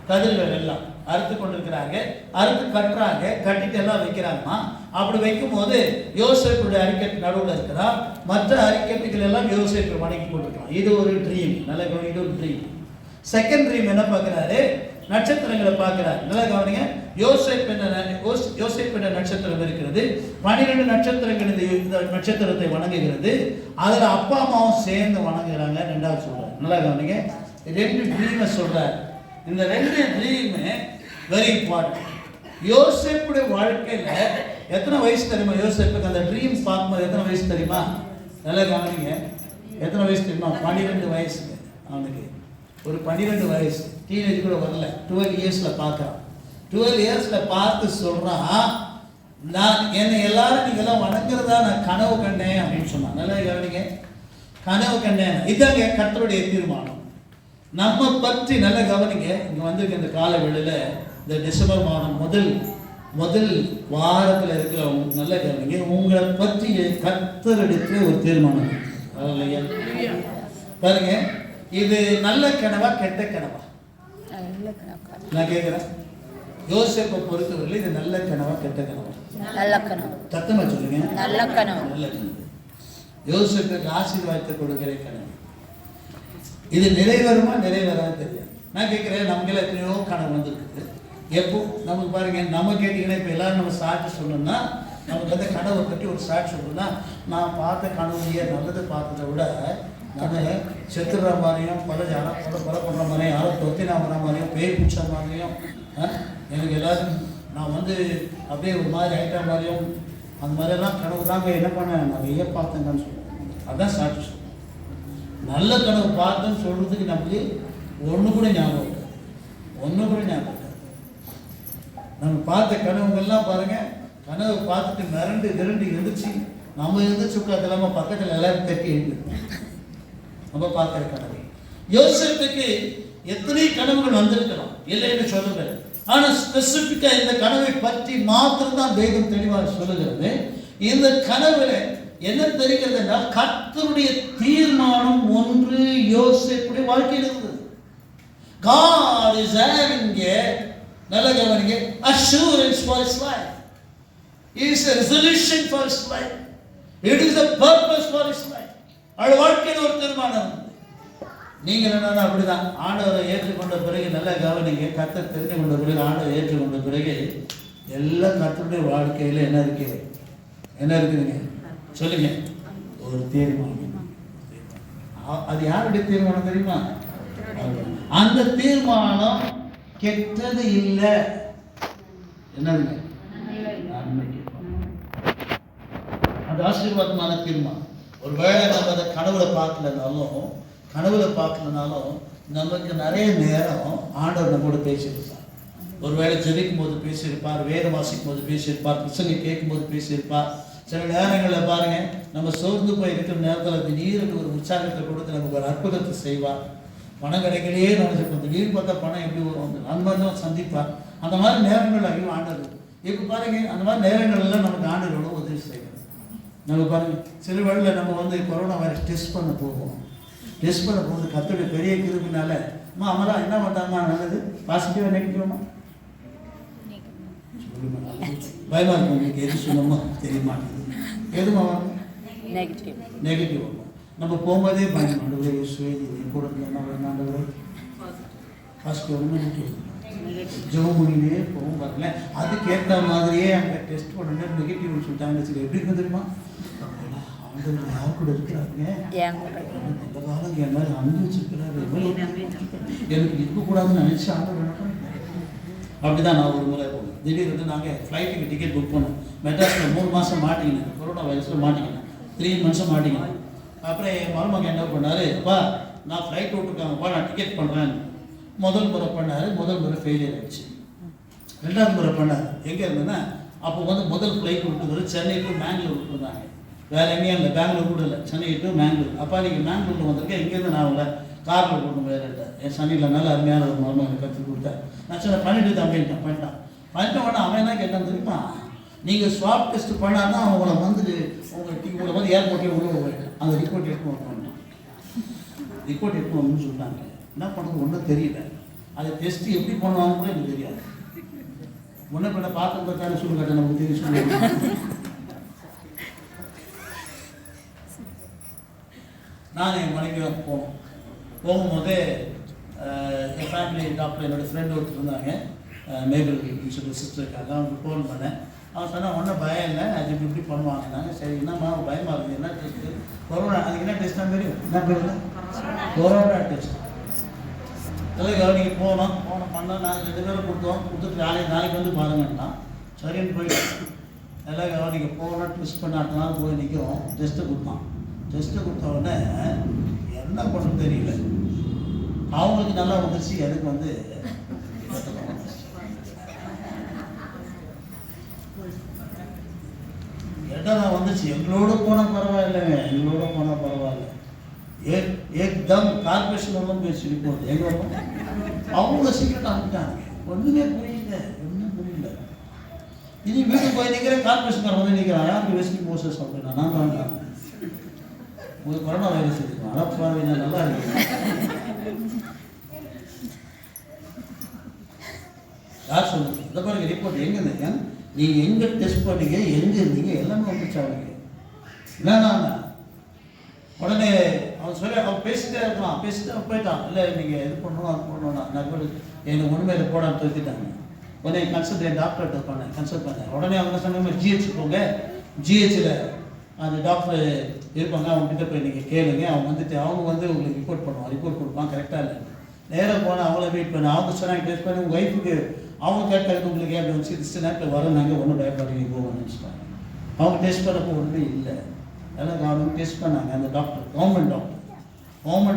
கதிர்கள் எல்லாம் அறுத்து கொண்டு இருக்கிறாங்க. அறுத்து கட்டுறாங்க. கட்டிட்டு எல்லாம் வைக்கிறாங்கம்மா. அப்படி வைக்கும் போது யோசேப்புடைய அரிக்கட்டு நடுவில் இருக்கிறா. மற்ற அரிக்கட்டுகள் எல்லாம் யோசேப்பு வணங்கி கொண்டிருக்கிறான். இது ஒரு ட்ரீம். நல்லா கவனிங்க. இது ஒரு ட்ரீம். செகண்ட் ட்ரீம் என்ன பார்க்குறாரு? நட்சத்திரங்களை பார்க்கிறார். நல்லா கவனிங்க. யோசேப்பு என்ற நட்சத்திரம் இருக்கிறது. 12 நட்சத்திரங்கள் இந்த நட்சத்திரத்தை வணங்குகிறது. அதில் அப்பா அம்மாவும் சேர்ந்து வணங்குகிறாங்க. 2வது சொல்றாரு. நல்லா கவனிங்க. 2 ட்ரீமை சொல்றாரு. இந்த 2 ட்ரீமு வெரி இம்பார்ட்டன்ட். யோசேப்புடைய வாழ்க்கையில எத்தனை வயசு தெரியுமா? யோசேப்புக்கு அந்த ட்ரீம் பார்க்கும்போது எத்தனை வயசு தெரியுமா? நல்லா கவனிங்க. எத்தனை வயசு தெரியுமா? 12 வயசு. அவனுக்கு ஒரு 12 வயசு. டீனேஜ் கூட வரல. 12 இயர்ஸில் பார்க்குறான். 12 இயர்ஸில் பார்த்து சொல்கிறான், நான் என்னை எல்லாரும் நீங்கள்லாம் வணங்குறதா நான் கனவு கண்டேன் அப்படின்னு சொன்னான். நல்லா கவனிங்க. கனவு கண்டேன். இதாங்க கர்த்தருடைய தீர்மானம். நம்ம பற்றி நல்லா கவனிங்க. இங்கே வந்திருக்க இந்த கால வேளையில் இந்த டிசம்பர் மாதம் முதல் வாரத்தில் இருக்கிறவங்க நல்லா கவனிங்க. உங்களை பற்றி கர்த்தர் எடுக்கிற ஒரு தீர்மானம் பாருங்க. இது நல்ல கனவா கெட்ட கனவா? நான் கேட்கிறேன். யோசேப்பை பொறுத்தவரையில் இது நல்ல கனவா கெட்ட கனவா? நல்ல கனவு. சத்தமா சொல்லுங்க. நல்ல கனவு. நல்ல கனவு. யோசேப்புக்கு ஆசீர்வாதத்தை கொடுக்கிற கனவு. இது நிறைவேறுமா நிறைவேறாது தெரியாது. நான் கேட்குறேன், நமக்கெல்லாம் எத்தனையோ கனவு வந்துருக்குது. எப்போ நமக்கு பாருங்க, நம்ம கேட்டிங்கன்னா இப்போ எல்லாரும் நம்ம சாட்சி சொல்லணும்னா, நமக்கு வந்து கனவை பற்றி ஒரு சாட்சி சொல்லணும்னா, நான் பார்த்த கனவுலையே நல்லது பார்த்ததை விட நான் செத்துடுற மாதிரியும் கொலை பண்ணுற மாதிரியும் யாரோ தொத்தினா வர மாதிரியும் பேய் பிடிச்ச மாதிரியும் எனக்கு எல்லாரும் நான் வந்து அப்படியே ஒரு மாதிரி ஆகிட்ட மாதிரியும் அந்த மாதிரியெல்லாம் கனவு தாங்க என்ன பண்ணேன் நிறைய பார்த்தேங்கன்னு சொல்லுவேன். அதுதான் சாட்சி சொல்லுவேன். நல்ல கனவு பார்த்தேன்னு சொல்கிறதுக்கு நமக்கு ஒன்று கூட ஞாபகம் இல்லை, ஒன்று கூட ஞாபகம் இல்லை. நம்ம பார்த்த கனவுங்கள்லாம் பாருங்கள், கனவு பார்த்துட்டு மிரண்டு எழுந்திரிச்சு நம்ம எழுந்திரிச்சு உட்காந்து இல்லாமல் பக்கத்தில் எல்லாரும் தட்டி எழுதிருக்கோம். நம்ம பார்க்குற கனவு யோசேப்புக்கு எத்தனை கனவுகள் வந்திருக்கலாம், இல்லைன்னு சொல்லுங்கள். ஆனால் ஸ்பெசிஃபிக்காக இந்த கனவை பற்றி மாத்திரம்தான் வேதம் தெளிவாக சொல்லுகிறது. இந்த கனவுல என்ன தெரிகிறது என்றால், கர்த்தருடைய தீர்மானம் ஒன்று யோசேப்புடைய வாழ்க்கையில் இருந்தது. God is having a நல்ல கவனிங்க assurance for his life. It is a resolution for his life. It is a purpose for his life. அவருடைய வாழ்க்கையில் ஒரு தீர்மானம். நீங்கள் என்ன அப்படிதான் ஆண்டவரை ஏற்றுக்கொண்ட பிறகு நல்ல கவனிங்க, கர்த்தர் தெரிந்து கொண்ட பிறகு ஆண்டவரை ஏற்றுக்கொண்ட பிறகு எல்லாம் கர்த்தருடைய வாழ்க்கையில் என்ன இருக்குதுங்க சொல்லுங்க, ஒரு தீர்மானம். அது யாருடைய தீர்மானம் தெரியுமா? அந்த தீர்மானம் கெட்டது இல்லை. என்னதுங்க? அது ஆசீர்வாதமான தீர்மானம். ஒருவேளை நம்ம அதை கனவுல பார்க்கலனாலும் நமக்கு நிறைய நேரம் ஆண்டவர் நம்மோடு பேசியிருப்பார். ஒருவேளை ஜெபிக்கும் போது பேசியிருப்பார், வேதம் வாசிக்கும் போது பேசியிருப்பார், பிரசங்க கேட்கும் போது பேசியிருப்பார். சில நேரங்களில் பாருங்க, நம்ம சோர்ந்து போய் இருக்கிற நேரத்தில் திடீர்னு ஒரு உற்சாகத்தை கொடுத்து நமக்கு ஒரு அற்புதத்தை செய்வார். பணம் கிடைக்கலையே நினைச்சிருப்போம், திடீர்னு பார்த்தா பணம் எப்படி வரும், நண்பர்களும் சந்திப்பார். அந்த மாதிரி நேரங்கள் ஐயோ ஆண்டவர் இப்போ பாருங்க, அந்த மாதிரி நேரங்கள்லாம் நமக்கு ஆண்டவரோட உதவி செய்வார். நம்ம பாருங்க, சில வேளையில் நம்ம வந்து கொரோனா வைரஸ் டெஸ்ட் பண்ண போவோம். டெஸ்ட் பண்ண போகுது கர்த்தருடைய பெரிய கிருபையினால அம்மா என்ன பண்ணாமா நல்லது, பாசிட்டிவா நெகட்டிவா பயமா இருக்கும். உங்களுக்கு எது சொல்லணுமோ தெரிய மாட்டேங்குது. எதுமா வரும்? நெகட்டிவ் வரும். நம்ம போகும்போதே பயம், ஆண்டவரே கூட ஆண்டவரே பாசிட்டிவ் நெகட்டிவ் ஜோமுனிலே போகும் பாருங்களேன். அதுக்கேற்ற மாதிரியே அங்கே டெஸ்ட் பண்ண நெகட்டிவ்னு சொல்லிட்டாங்க. எப்படி இருக்கும் தெரியுமா? ஆண்டவர் யார் கூட இருக்கிறாருங்க, இந்த காலம் என் மாதிரி அன்பு வச்சிருக்கிறாரு, எனக்கு இருக்கக்கூடாதுன்னு நினைச்சு ஆண்டவர் என்ன பண்ணுறேன். அப்படிதான் நான் ஒரு முறை போனேன். திடீர்னு நாங்கள் ஃப்ளைட்டுக்கு டிக்கெட் புக் பண்ணோம். மெட்ராஸில் 3 மாதம் மாட்டிக்கினேன், கொரோனா வைரஸில் மாட்டிக்கினேன், 3 months மாட்டிக்கினேன். அப்புறம் என் மருமகன் என்ன பண்ணார், அப்பா நான் ஃப்ளைட் விட்டுருக்காங்கப்பா, நான் டிக்கெட் பண்ணுறேன். முதல் முறை பண்ணார், முதல் முறை ஃபெயிலியர் ஆகிடுச்சு. 2வது முறை பண்ணார். எங்கே இருந்தேன்னா அப்போ வந்து முதல் ஃப்ளைட் விட்டுருந்தது சென்னை டு மேங்களூர் விட்டுருந்தாங்க. வேறு எங்கேயும் இல்லை, பெங்களூர் கூட இல்லை, சென்னை டு மேங்களூர். அப்பா நீங்கள் மேங்களூரில் வந்திருக்கேன், இங்கேருந்து நான் உங்களை காரில் கொண்டு வேறுட்டேன். என் சனியில் நல்ல அருமையான ஒரு மருமகனை கற்றுக் கொடுத்தேன். நான் சொன்ன பண்ணிட்டு பண்ணிட்டான் உடனே அவன் என்ன கேட்டான் தெரியுமா, நீங்கள் ஸ்வாப் டெஸ்ட் பண்ணால் தான் அவங்கள வந்து உங்களை வந்து ஏர்போர்ட்லேயே உள்ள போயிட்டேன். அந்த ரிப்போர்ட் எடுத்து பண்ணிட்டான். ரிப்போர்ட் எடுத்து வரணும்னு சொல்லிட்டாங்க. என்ன பண்ணுறது ஒன்றும் தெரியல. அது டெஸ்ட்டு எப்படி பண்ணுவாங்க கூட எனக்கு தெரியாது. முன்ன பின்ன பார்த்து பார்த்தாலும் சொல்லு கட்ட நமக்கு தெரியும் சொல்லி நான் என் மனைவியாக போகும்போதே என் ஃபேமிலி டாக்டர் என்னோடய ஃப்ரெண்டு ஒருத்தர் இருந்தாங்க, மேபிள் சொல்லிட்டு சிஸ்டருக்காக அவங்களுக்கு ஃபோன் பண்ணேன். அவன் சொன்னால் ஒன்றும் பயம் இல்லை, அது இப்படி பண்ணுவாங்கன்னாங்க. சரி என்னம்மா பயமாக இருக்குது, என்ன டெஸ்ட்டு? கொரோனா. அதுக்கு என்ன டெஸ்ட்டாக தெரியும்? என்ன பேர்? Corona test. அதெல்லாம் கவனிக்கு போனோம் பண்ணோம். நாங்கள் 2 பேரும் கொடுத்துட்டு நாளைக்கு வந்து பாருங்கன்னான். சரின்னு போயிட்டு எல்லாம் கவனிக்க போனோம். டெஸ்ட் பண்ணாட்டெல்லாம் போய் நிற்கிறோம். டெஸ்ட்டு கொடுத்த உடனே என்ன பண்ணுறது தெரியல. அவங்களுக்கு நல்லா வந்துச்சு, எனக்கு வந்து எட்டனா வந்துச்சு. எங்களோட போனால் பரவாயில்லைங்க, ஏக்தம் கார்பரேஷன் ஒன்றும் பேசி போகுது. எங்கே வரும் அவங்க சீக்கிரம் அனுப்பிட்டாங்க. ஒன்றுமே புரியல. இனி வீட்டுக்கு போய் நிற்கிறேன், கார்பரேஷன் வந்து நிற்கிறேன். யாருக்கு வெஸ்டிங் மோசஸ் அப்படின்னா நான் வாங்கிட்டாங்க. உங்களுக்கு கொரோனா வைரஸ் இருக்கு, அழப்பாவினா நல்லா இருக்கு. யார் சொல்லுங்க? இந்த பாருங்க ரிப்போர்ட் எங்கே இருந்தீங்க, நீங்கள் எங்கே டெஸ்ட் பண்ணீங்க, எங்கே இருந்தீங்க, எல்லாமே வந்துச்சாங்க. என்னன்னா உடனே அவன் அவன் பேசிட்டே இருக்கலாம், பேசிட்டு போயிட்டான். இல்லை நீங்கள் இது பண்ணணும் அது பண்ணணும், நான் கூட எனக்கு ஒன்றுமே இதை போடாமல் திருத்திட்டாங்க. உடனே கன்சல்ட் டாக்டர்கிட்ட கன்சல்ட் பண்ணேன். உடனே அவங்க சொன்னாங்க ஜிஹெச் போங்க, ஜிஹெச்சில் அந்த டாக்டர் இருப்பாங்க, அவங்ககிட்ட போய் நீங்கள் கேளுங்க. அவங்க வந்து உங்களுக்கு ரிப்போர்ட் பண்ணுவாங்க, ரிப்போர்ட் கொடுப்பாங்க கரெக்டாக இல்லை. நேராக போனால் அவங்கள வெயிட் பண்ண அவங்க சொன்னாங்க டெஸ்ட் பண்ணி உங்கள் ஒய்ஃபுக்கு அவங்க கேட்டாங்க உங்களுக்கு எப்படி வந்துச்சு டிஸ்ட் நேரத்தில் வர நாங்கள் ஒன்றும் பயப்படாதீங்க போகணும்னு சொன்னாங்க. அவங்க டெஸ்ட் பண்ணப்போ ஒன்றுமே இல்லை. எல்லாம் அவங்க டெஸ்ட் பண்ணாங்க. அந்த டாக்டர் கவர்மெண்ட்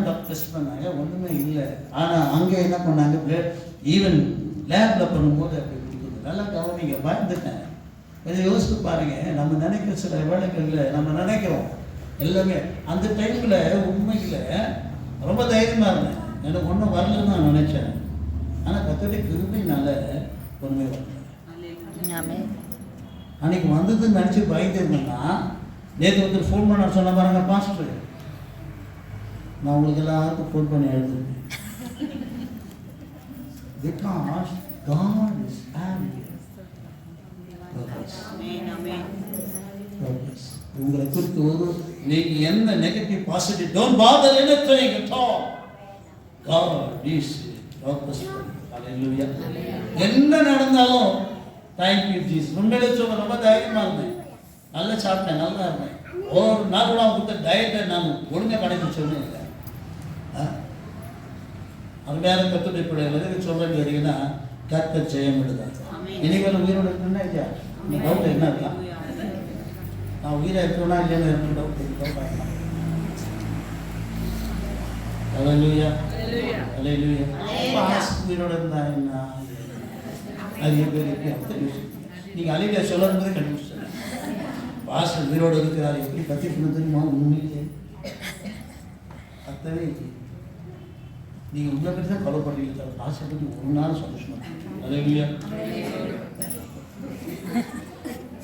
டாக்டர் டெஸ்ட் பண்ணாங்க, ஒன்றுமே இல்லை. ஆனால் அங்கே என்ன பண்ணாங்க, பிளட் ஈவன் லேபில் பண்ணும்போது அப்படி கொடுக்குது. நல்லா கவனிங்க, பயந்துட்டேன். கொஞ்சம் யோசித்து பாருங்கள். நம்ம நினைக்கிற சில வேலைகளில் நம்ம நினைக்கிறோம் எல்லாமே. அந்த டைமில் உண்மையில் ரொம்ப தைரியமாக இருந்தேன். எனக்கு ஒன்றும் வரலன்னு நான் நினச்சேன். ஆனால் கர்த்தருடைய கிருபையினால ஒன்றுமே வரல. அன்னைக்கு வந்ததுன்னு நினச்சி பயந்துருந்தேன்னா, நேற்று ஒருத்தர் ஃபோன் பண்ண சொன்ன பாருங்க, பாஸ்டர் நான் உங்களுக்கு எல்லாருக்கும் ஃபோன் பண்ணி எழுதுறேன். Because God is having purpose. உங்களை குறித்து நீங்க எந்த negative positive don't father anything at all. God is purpose. Hallelujah. என்ன நடந்தாலும் thank you Jesus. உண்மையிலே சொல்ல ரொம்ப தைரியமா இருந்தேன். நல்லா சாப்பிட்டேன், நல்லா இருந்தேன். ஒரு நாள் கூட கொடுத்த டயட்டை நான் ஒழுங்காக கடைபிடிச்சோன்னே இல்லை. அது வேற கத்துடைய பிள்ளைகளுக்கு சொல்ல கேட்டீங்கன்னா கர்த்தர் ஜெயம் எடுத்தார். இனிமேல் உயிரோடு இருக்குன்னா இல்லையா? இந்த டவுட் என்ன இருக்கலாம்? நான் உயிரை இருக்கணும்னா இல்லைன்னு இருக்கு டவுட் இருக்கு. ஹல்லேலூயா ஹல்லேலூயா. உயிரோடு இருந்தா என்ன நிறைய பேர் இருக்கு. நீங்கள் அலிலியா சொல்லும் போது கண்டுபிடிச்சு பாஸ்டர் உயிரோடு இருக்கிறார் எப்படி கத்தி பண்ண தெரியுமா? உண்மையிலே அத்தனை நீங்கள் உங்களை பற்றி தான் கவலைப்படுறீங்க, பாஸ்டர் பற்றி ஒரு நாள் சந்தோஷமா ஹல்லேலூயா.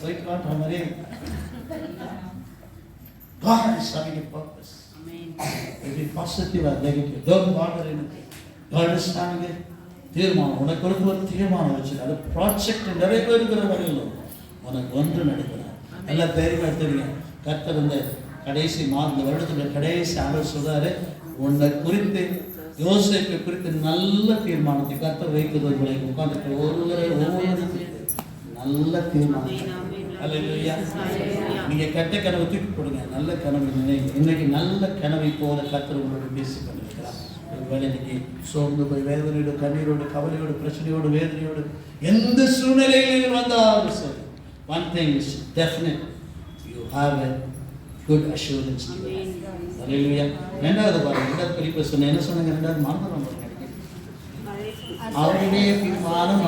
போய் காட்டுற மாதிரி God is having a purpose. Be positive or negative. Don't bother anything. God is having a தீர்மானம். உனக்கு ஒரு தீர்மானம் வச்சு அது ப்ராஜெக்ட் நிறைவேறுகிற வரையில் உனக்கு ஒன்று நடக்கிறார். எல்லாம் தைரியமாக எடுத்துருங்க. கர்த்தர் இந்த கடைசி இந்த வருடத்துடைய கடைசி ஆண்டு சொல்றாரு, உன்னை குறித்து யோசேப்பை குறித்து நல்ல தீர்மானத்தை கர்த்தர் வைக்கிறவர்களை உட்கார்ந்துட்டு ஒவ்வொரு நல்ல தீர்மானம். அல்லேலூயா. நீங்க கெட்ட கனவை தூக்கி போடுங்க, நல்ல கனவை நினைங்க. இன்னைக்கு நல்ல கனவை போல கர்த்தர் உங்களோட பேசிக் கொண்டிருக்கிறார். ஒருவேளை இன்னைக்கு சோர்ந்து போய் வேதனையோடு கண்ணீரோடு கவலையோடு பிரச்சனையோடு வேதனையோடு எந்த சூழ்நிலையில் வந்தாலும் சரி, one thing is definite, you have a good assurance. அல்லேலூயா. ரெண்டாவது பாருங்க, ரெண்டாவது குறிப்பு சொன்ன என்ன சொன்னாங்க? ரெண்டாவது மறந்துடும் அவருடைய தீர்மானம்,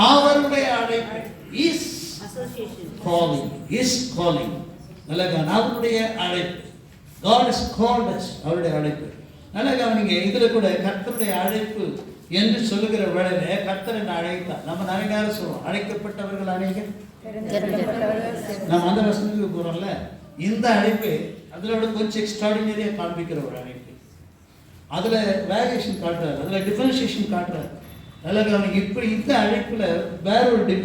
அவருடைய அழைப்பு is calling, is calling. நல்ல அவருடைய அழைப்பு. God has called us. அவருடைய அழைப்பு. நல்ல கவனிங்க. இதுல கூட கர்த்தருடைய அழைப்பு என்று சொல்லுகிற வேளையில கர்த்தர் என்ன அழைத்தார். நம்ம நிறைய நேரம் சொல்றோம் அழைக்கப்பட்டவர்கள் அநேகர், நம்ம அந்த வசனத்துக்கு போறோம்ல. இந்த அழைப்பு அதுல கொஞ்சம் எக்ஸ்ட்ராடினரியா காண்பிக்கிற ஒரு அழைப்பு. அதுல வேரியேஷன் காட்டுறாரு, அதுல டிஃபரன்சியேஷன் காட்டுறாரு. நல்ல கவனிங்க. இப்படி இந்த அழைப்புல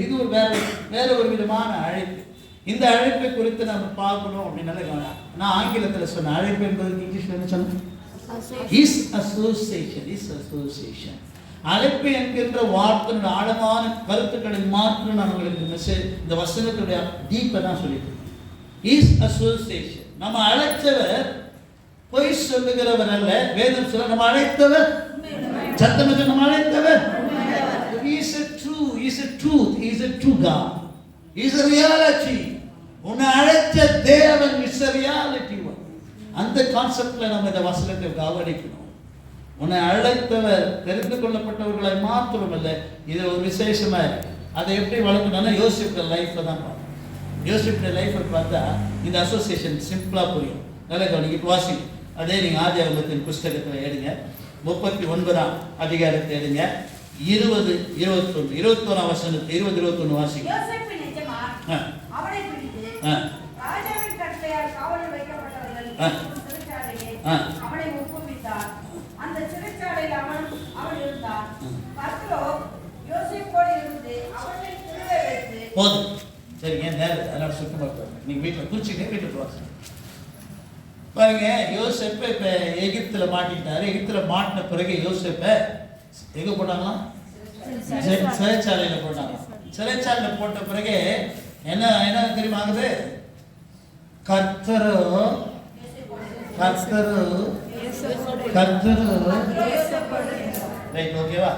இது ஒரு வேற ஒரு விதமான அழைப்பு. இந்த அழைப்பை குறித்து நம்ம பார்க்கணும் அப்படின்னு நல்ல கவனம். நான் ஆங்கிலத்தில் சொன்ன அழைப்பு என்பது இங்கிலீஷ்ல என்ன சொன்னேன்? Is association. அழைப்பு என்கின்ற வார்த்தையோட ஆழமான கருத்துக்களை மாற்றம் நான் உங்களுக்கு மெசேஜ் இந்த வசனத்துடைய டீப்பை தான் சொல்லிட்டு இஸ் அசோசியேஷன். நம்ம அழைத்தவர் பொய் சொல்லுகிறவர் அல்ல. வேதம் சொல்ல நம்ம அழைத்தவர் சத்தமற்ற நம்ம அழைத்தவர் is a true God. Is a reality. உன்னை அழைத்த தேவன் is a reality. அந்த கான்செப்ட்ல நம்ம இந்த வசனத்தை கவனிக்கணும். உன்னை அழைத்தவர் தெரிந்து கொள்ளப்பட்டவர்களை மாத்திரமல்ல, இது ஒரு விசேஷமா இருக்கு. அதை எப்படி வளர்க்கணும்னா யோசிப்புடைய லைஃப்ல தான் பார்க்கணும். யோசிப்புடைய லைஃப்பை பார்த்தா இந்த அசோசியேஷன் சிம்பிளா புரியும். நல்ல கவனிக்கு வாசிங்க. அதே நீங்க ஆதியாகமத்தின் புஸ்தகத்தில் எடுங்க, 39ஆம் அதிகாரத்தை எடுங்க, 20, 21, 21 வசனத்தை 20, 21 வாசிங்க. யோசேப்பு எஜமான் அவனை பிடித்து ராஜாவின் கட்டளையால் காவலில் வைக்கப்பட்டவர்கள் சிறைச்சாலையிலே அவனை ஒப்புவித்தார். அந்த சிறைச்சாலையில் அவன் இருந்தான். கர்த்தரோ யோசேப்போடு இருந்து அவனை திருட வைத்து போதும். சரிங்க, நேரம் அதனால சுத்தமாக நீங்க வீட்டில் குறிச்சிங்க, வீட்டுக்கு வாசிங்க. பாருங்க, யோசேப்பு இப்போ எகிப்தில் மாட்டிட்டாரு. எகிப்தில் மாட்டின பிறகு யோசேப்பை எங்கே போட்டாங்களாம்? சிறைச்சாலையில் போட்டாங்க. சிறைச்சாலையில் போட்ட பிறகு என்ன என்ன தெரியுமா ஆகுது? கர்த்தரு ரைட், ஓகேவா?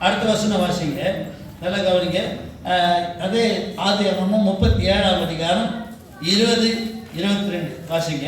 அடுத்த வசனம் வாசிங்க, நல்லா கவனிங்க. அதே ஆதியாகமம் 37ஆம் அதிகாரம் 20-22 வாசிங்க.